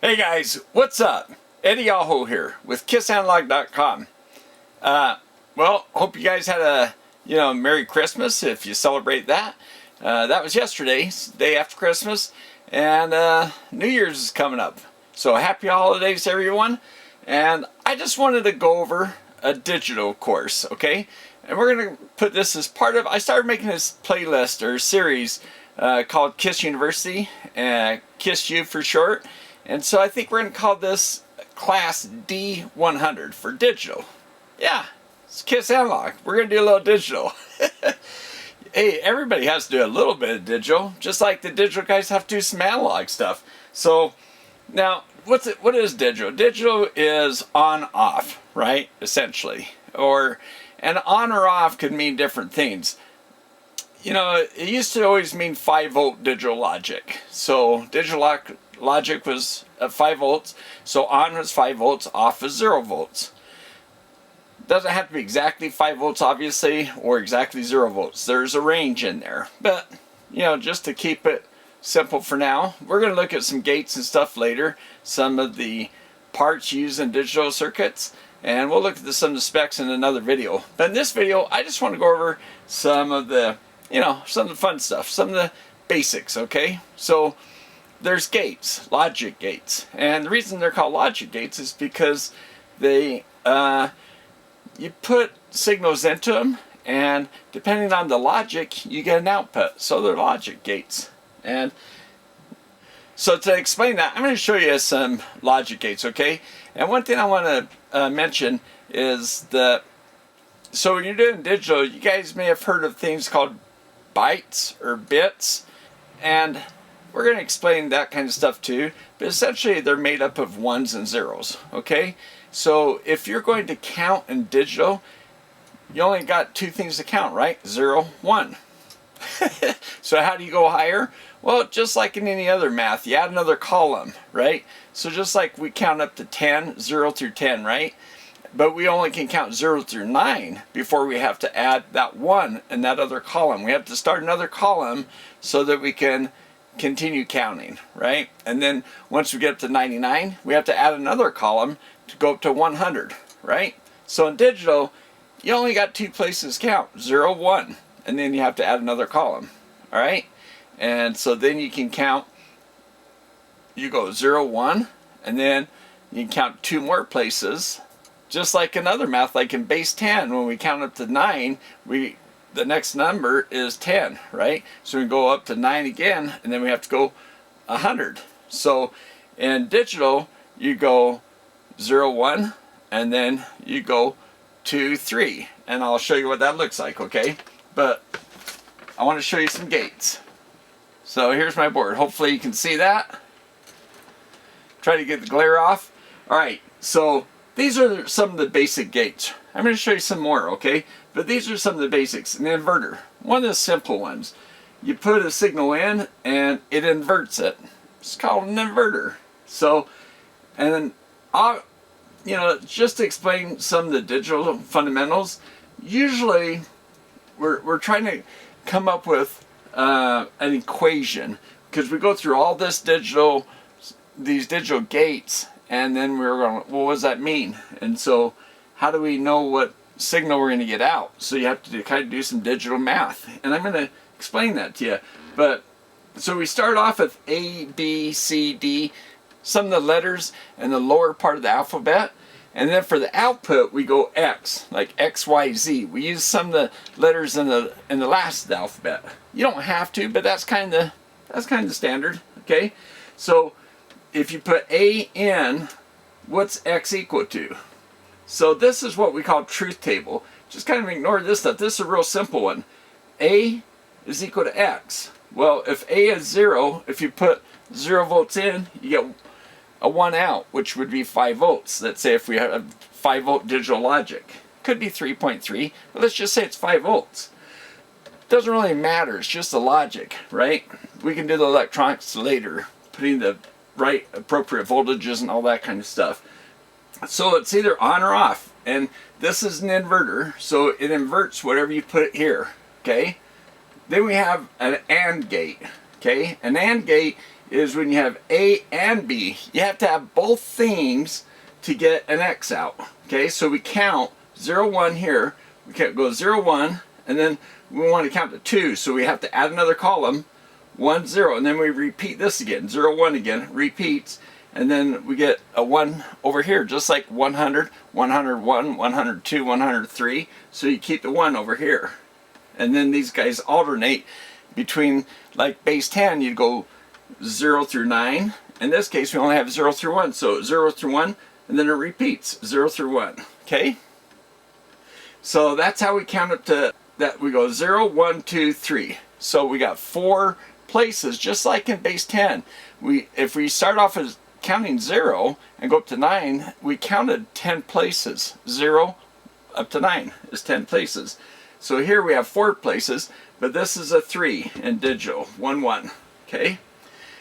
Hey guys, what's up? Eddie Aho here with KissAnalog.com. Well, hope you guys had a Merry Christmas if you celebrate that. That was yesterday, day after Christmas, and New Year's is coming up. So happy holidays, everyone. And I just wanted to go over a digital course, okay? And we're going to put this as part of. I started making this playlist or series called Kiss University, Kiss U for short. And so I think we're going to call this class D100 for digital. Yeah, it's Kiss Analog. We're going to do a little digital. Hey, everybody has to do a little bit of digital, just like the digital guys have to do some analog stuff. So now, what is digital? Digital is on-off, right? Essentially. And on or off could mean different things. You know, it used to always mean 5-volt digital logic. So digital logic was at 5 volts, so on was 5 volts, off is 0 volts. Doesn't have to be exactly 5 volts, obviously, or exactly 0 volts. There's a range in there. But, just to keep it simple for now, we're going to look at some gates and stuff later, some of the parts used in digital circuits, and we'll look at some of the specs in another video. But in this video, I just want to go over some of the, some of the fun stuff, some of the basics, okay? So, there's gates, logic gates, and the reason they're called logic gates is because they you put signals into them, and depending on the logic, you get an output. So they're logic gates. And so to explain that, I'm going to show you some logic gates, okay? And one thing I want to mention is that, so when you're doing digital, you guys may have heard of things called bytes or bits, and we're going to explain that kind of stuff too, but essentially they're made up of ones and zeros, okay? So if you're going to count in digital, you only got two things to count, right? 0, 1. So how do you go higher? Well, just like in any other math, you add another column, right? So just like we count up to 10, 0 through 10, right? But we only can count 0 through 9 before we have to add that 1 in that other column. We have to start another column so that we can continue counting, right? And then once we get up to 99, we have to add another column to go up to 100, right? So in digital, you only got two places to count, 0, 1, and then you have to add another column, all right? And so then you can count, you go 0, 1, and then you can count two more places, just like in other math, like in base 10, when we count up to 9, the next number is 10, right? So we go up to 9 again, and then we have to go 100. So in digital, you go 0, 1, and then you go 2, 3. And I'll show you what that looks like, okay? But I want to show you some gates. So here's my board. Hopefully you can see that. Try to get the glare off. All right, so these are some of the basic gates. I'm going to show you some more, okay? But these are some of the basics. An inverter, one of the simple ones. You put a signal in and it inverts it. It's called an inverter. So, and then, just to explain some of the digital fundamentals, usually we're trying to come up with an equation, because we go through all these digital gates, and then we're going, well, what does that mean? And so how do we know what signal we're going to get out? So you have to kind of do some digital math, and I'm going to explain that to you. But so we start off with A, B, C, D, some of the letters in the lower part of the alphabet, and then for the output we go X, like X, Y, Z. We use some of the letters in the last of the alphabet. You don't have to, but that's kind of standard, okay? So if you put A in, what's X equal to? So this is what we call truth table. Just kind of ignore this stuff. This is a real simple one. A is equal to X. Well, if A is 0, if you put 0 volts in, you get a 1 out, which would be 5 volts. Let's say if we have a 5 volt digital logic. Could be 3.3, but let's just say it's 5 volts. Doesn't really matter. It's just the logic, right? We can do the electronics later, putting the right appropriate voltages and all that kind of stuff. So it's either on or off, and this is an inverter, so it inverts whatever you put here, okay? Then we have an AND gate, okay? An AND gate is when you have A and B, you have to have both things to get an X out. Okay, so we count 0, 1 here. We can go 0, 1, and then we want to count to 2, so we have to add another column, 1, 0, and then we repeat this again, 0, 1 again, repeats, and then we get a 1 over here, just like 100, 101, 102, 103, so you keep the 1 over here. And then these guys alternate between, like base 10, you'd go 0 through 9. In this case, we only have 0 through 1, so 0 through 1, and then it repeats, 0 through 1, okay? So that's how we count up to that. We go 0, 1, 2, 3. So we got 4 places, just like in base 10. If we start off as counting 0 and go up to 9, we counted 10 places. 0 up to 9 is 10 places. So here we have 4 places, but this is a 3 in digital, 1, 1, okay?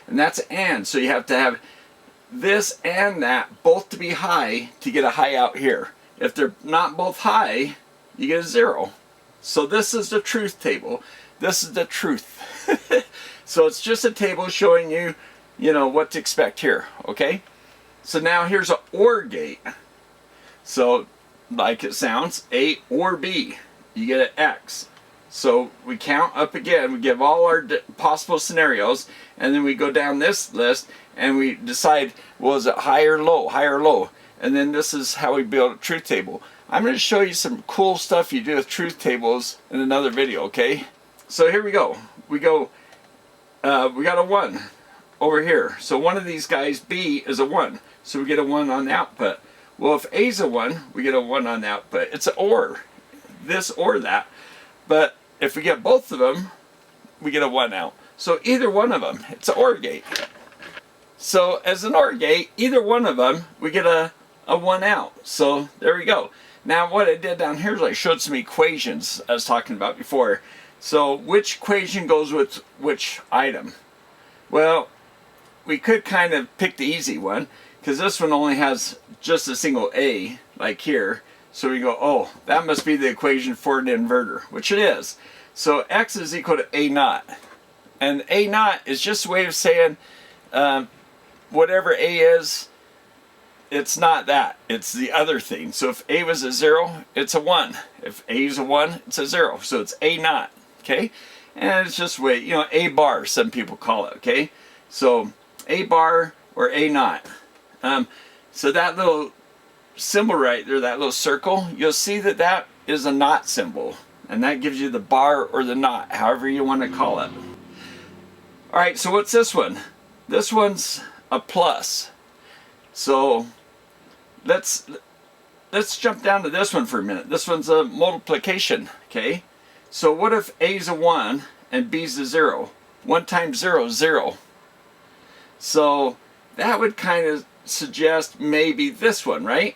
And that's and, so you have to have this and that both to be high to get a high out here. If they're not both high, you get a 0. So this is the truth table. This is the truth. So it's just a table showing you, what to expect here, okay? So now here's an OR gate. So like it sounds, A or B, you get an X. So we count up again, we give all our possible scenarios, and then we go down this list and we decide, well, is it high or low, high or low? And then this is how we build a truth table. I'm going to show you some cool stuff you do with truth tables in another video, okay? So here we go. We got a 1 over here. So one of these guys, B, is a 1. So we get a 1 on the output. Well, if A is a 1, we get a 1 on the output. It's an OR, this or that. But if we get both of them, we get a 1 out. So either one of them, it's an OR gate. So as an OR gate, either one of them, we get a 1 out. So there we go. Now what I did down here is I showed some equations I was talking about before. So which equation goes with which item? Well, we could kind of pick the easy one, because this one only has just a single A, like here. So we go, oh, that must be the equation for an inverter, which it is. So X is equal to A naught. And A naught is just a way of saying whatever A is, it's not that. It's the other thing. So if A was a 0, it's a 1. If A is a 1, it's a 0. So it's A naught, okay? And it's just way, A bar, some people call it, okay? So A bar or A naught. So that little symbol right there, that little circle, you'll see that that is a naught symbol. And that gives you the bar or the naught, however you want to call it. Alright, so what's this one? This one's a plus. So let's jump down to this one for a minute. This one's a multiplication, okay? So what if A is a 1 and B is a 0? 1 times 0 is 0. So that would kind of suggest maybe this one, right?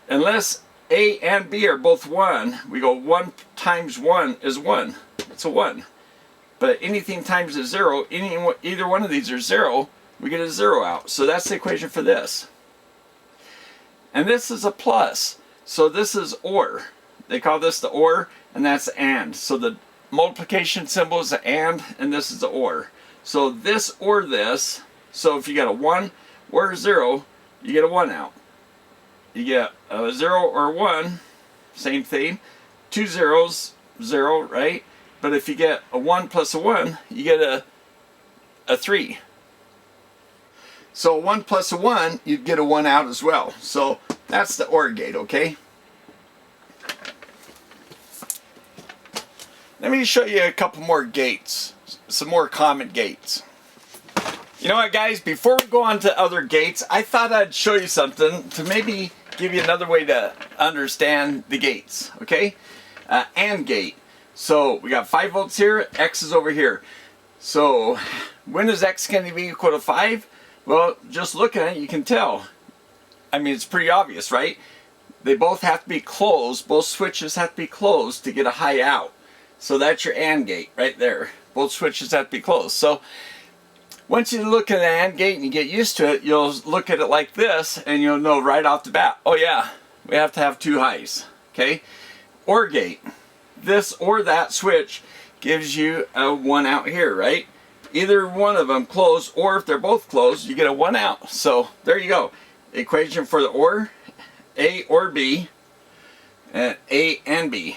Unless A and B are both 1, we go 1 times 1 is 1. It's a 1. But anything times a 0, either one of these are 0, we get a 0 out. So that's the equation for this. And this is a plus. So this is OR. They call this the OR, and that's AND. So the multiplication symbol is the AND, and this is the OR. So this or this, so if you got a 1 or a 0, you get a 1 out. You get a 0 or 1, same thing. 2 zeros, 0, right? But if you get a 1 plus a 1, you get a 3. So 1 plus a 1, you'd get a 1 out as well. So that's the OR gate, okay? Let me show you a couple more gates, some more common gates. You know what, guys, before we go on to other gates, I thought I'd show you something to maybe give you another way to understand the gates, okay? AND gate. So we got 5 volts here, X is over here. So when is X going to be equal to 5? Well, just looking at it, you can tell. I mean, it's pretty obvious, right? They both have to be closed. Both switches have to be closed to get a high out. So that's your AND gate right there. Both switches have to be closed. So once you look at the AND gate and you get used to it, you'll look at it like this and you'll know right off the bat, oh yeah, we have to have 2 highs, okay? OR gate. This or that switch gives you a 1 out here, right? either one of them closed, or if they're both closed, you get a 1 out. So there you go. Equation for the OR, A or B, and A and B.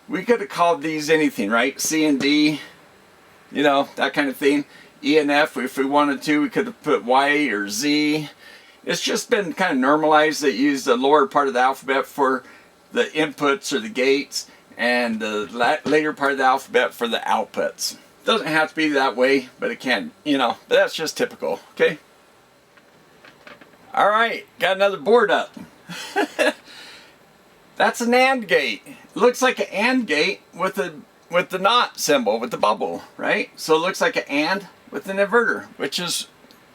We could have called these anything, right? C and D, you know, that kind of thing. E and F, if we wanted to, we could have put Y or Z. It's just been kind of normalized that you use the lower part of the alphabet for the inputs or the gates, and the later part of the alphabet for the outputs. Doesn't have to be that way, but it can, you know, but that's just typical, okay? All right, got another board up. That's an AND gate. It looks like an AND gate with the not symbol, with the bubble, right? So it looks like an AND with an inverter, which is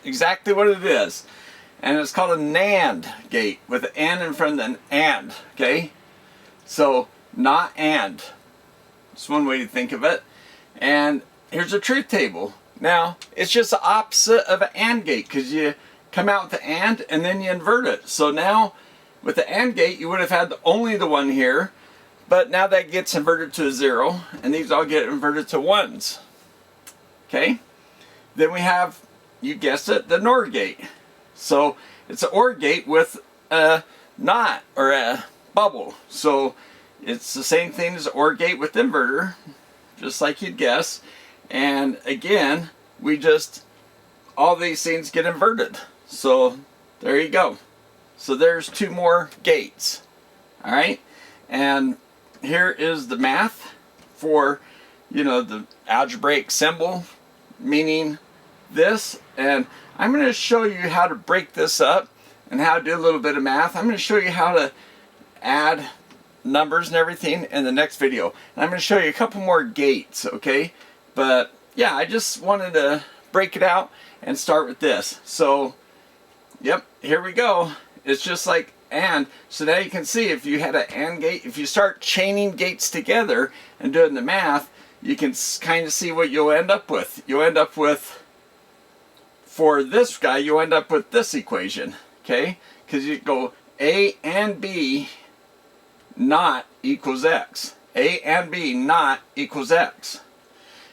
exactly what it is. And it's called a NAND gate with an N in front of an AND, okay? So, not AND. That's one way to think of it. And here's a truth table. Now, it's just the opposite of an AND gate, because you come out with the AND and then you invert it. So now, with the AND gate, you would have had only the one here, but now that gets inverted to a 0, and these all get inverted to 1s. Okay? Then we have, you guessed it, the NOR gate. So it's an OR gate with a NOT, or a bubble. So it's the same thing as OR gate with inverter, just like you'd guess. And again, we just, all these things get inverted. So there you go. So there's 2 more gates. All right? And here is the math for, you know, the algebraic symbol, meaning this. And I'm going to show you how to break this up and how to do a little bit of math. I'm going to show you how to add numbers and everything in the next video. And I'm going to show you a couple more gates, okay? But yeah, I just wanted to break it out and start with this. So, yep, here we go. It's just like AND. So now you can see if you had an AND gate, if you start chaining gates together and doing the math, you can kind of see what you'll end up with. You'll end up with, for this guy, you end up with this equation, okay? Because you go A and B not equals X. A and B not equals X.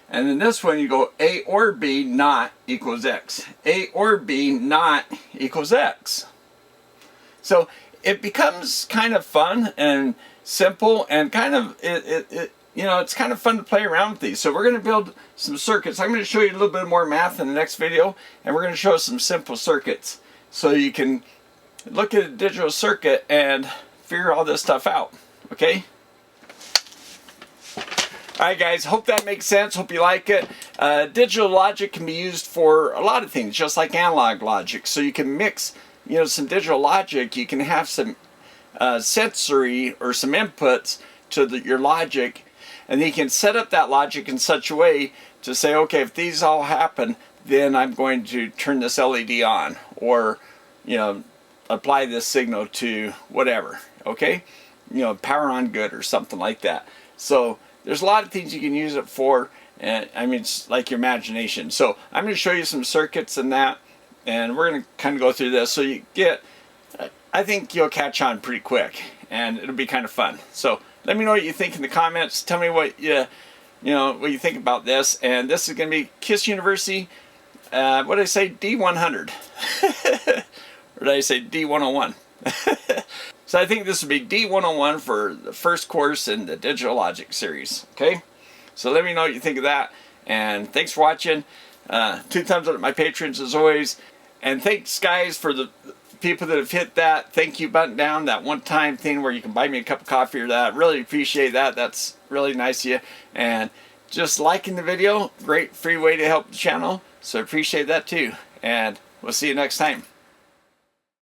And in this one, you go A or B not equals X. A or B not equals X. So it becomes kind of fun and simple, and kind of, you know, it's kind of fun to play around with these. So we're going to build some circuits. I'm going to show you a little bit more math in the next video, and we're going to show some simple circuits so you can look at a digital circuit and figure all this stuff out, okay? Alright guys, hope that makes sense, hope you like it. Digital logic can be used for a lot of things, just like analog logic. So you can mix, you know, some digital logic, you can have some sensory or some inputs to your logic, and then you can set up that logic in such a way to say, okay, if these all happen, then I'm going to turn this LED on, or, you know, apply this signal to whatever, okay? You know, power on good or something like that. So there's a lot of things you can use it for, and I mean, it's like your imagination. So I'm going to show you some circuits and that, and we're going to kind of go through this so you get, I think you'll catch on pretty quick, and it'll be kind of fun. So let me know what you think in the comments. Tell me what you know, what you think about this. And this is going to be KISS University, what did I say, D100. Or did I say D101? So I think this would be D101 for the first course in the Digital Logic series, okay? So let me know what you think of that, and thanks for watching. 2 thumbs up to my patrons as always, and thanks guys for the people that have hit that thank you button down, that one-time thing where you can buy me a cup of coffee or that. Really appreciate that. That's really nice of you. And just liking the video, great free way to help the channel, so appreciate that too. And we'll see you next time.